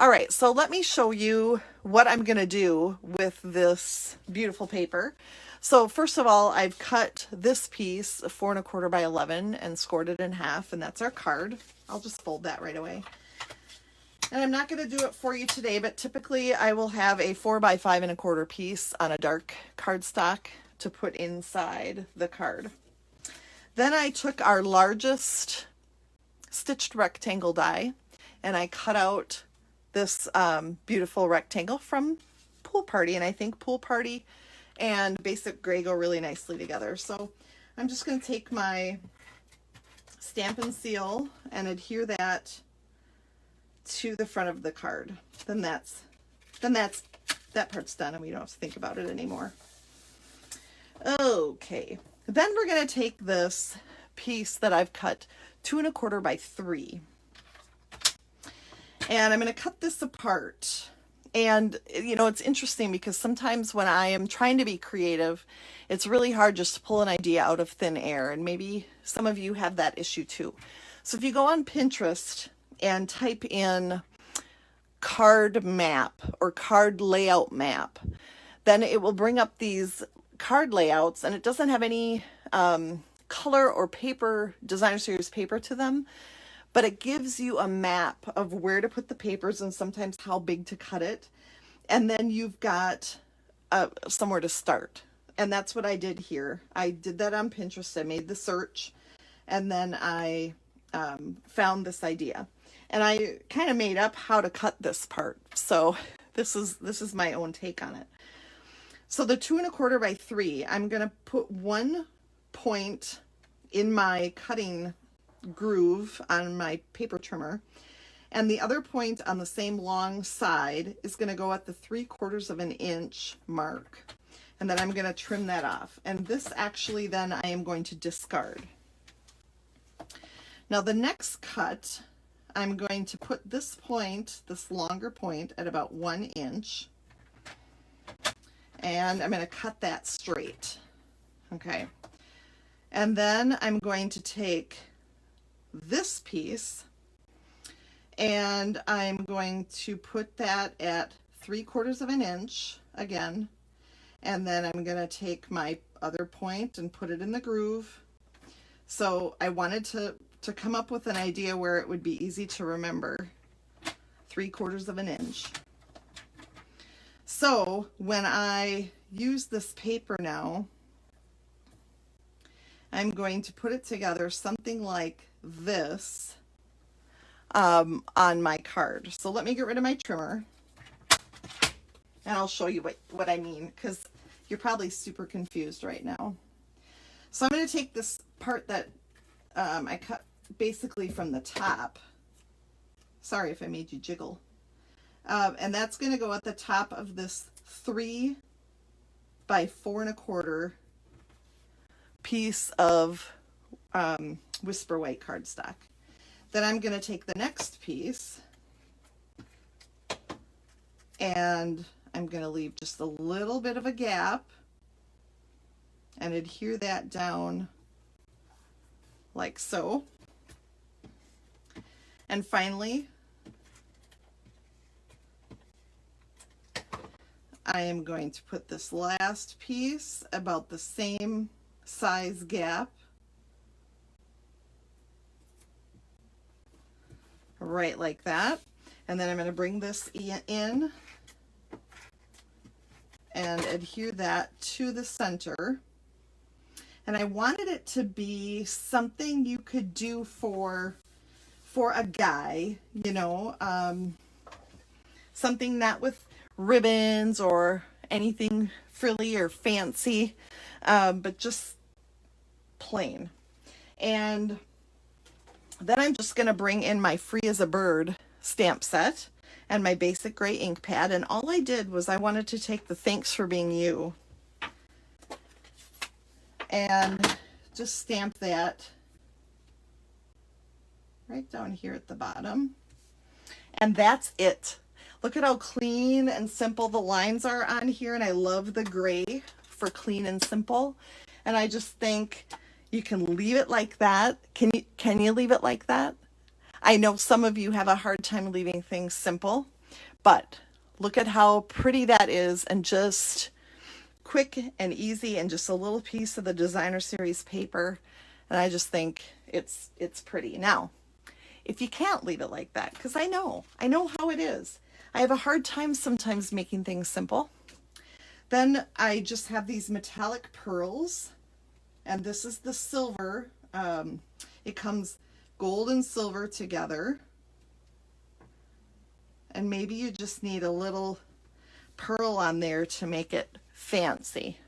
All right, so let me show you what I'm going to do with this beautiful paper. So first of all, I've cut this piece 4 1/4 by 11 and scored it in half, and that's our card. I'll just fold that right away. And I'm not going to do it for you today, but typically I will have a 4 by 5 1/4 piece on a dark cardstock to put inside the card. Then I took our largest stitched rectangle die and I cut out this beautiful rectangle from Pool Party, and I think Pool Party and Basic Gray go really nicely together. So I'm just going to take my Stampin' Seal and adhere that to the front of the card. Then that part's done and we don't have to think about it anymore. Okay, then we're going to take this piece that I've cut 2 1/4 by 3. And I'm going to cut this apart. And, you know, it's interesting because sometimes when I am trying to be creative, it's really hard just to pull an idea out of thin air. And maybe some of you have that issue too. So if you go on Pinterest and type in card map or card layout map, then it will bring up these card layouts, and it doesn't have any color or paper, designer series paper to them. But it gives you a map of where to put the papers and sometimes how big to cut it. And then you've got somewhere to start. And that's what I did here. I did that on Pinterest. I made the search and then I found this idea. And I kind of made up how to cut this part. So this is my own take on it. So the 2 1/4 by 3, I'm going to put one point in my cutting groove on my paper trimmer, and the other point on the same long side is going to go at the 3/4 of an inch mark, and then I'm going to trim that off. And this actually then I am going to discard. Now the next cut, I'm going to put this point, this longer point, at about 1 inch, and I'm going to cut that straight. Okay, and then I'm going to take this piece and I'm going to put that at 3/4 of an inch again, and then I'm going to take my other point and put it in the groove. So I wanted to come up with an idea where it would be easy to remember 3/4 of an inch. So when I use this paper now, I'm going to put it together something like this on my card. So let me get rid of my trimmer and I'll show you what I mean, because you're probably super confused right now. So I'm going to take this part that I cut basically from the top. Sorry if I made you jiggle. And that's going to go at the top of this 3 by 4 1/4 piece of Whisper White cardstock. Then I'm going to take the next piece and I'm going to leave just a little bit of a gap and adhere that down like so. And finally, I am going to put this last piece about the same size gap right like that, and then I'm going to bring this in and adhere that to the center. And I wanted it to be something you could do for a guy, you know, something not with ribbons or anything frilly or fancy, but just plain. And then I'm just going to bring in my Free as a Bird stamp set and my Basic Gray ink pad, and all I did was I wanted to take the Thanks for Being You and just stamp that right down here at the bottom. And that's it. Look at how clean and simple the lines are on here, and I love the gray for clean and simple. And I just think you can leave it like that. Can you leave it like that? I know some of you have a hard time leaving things simple, But look at how pretty that is, and just quick and easy, and just a little piece of the designer series paper. And I just think it's pretty. Now, if you can't leave it like that, because I know how it is. I have a hard time sometimes making things simple. Then I just have these metallic pearls, and this is the silver. It comes gold and silver together. And maybe you just need a little pearl on there to make it fancy.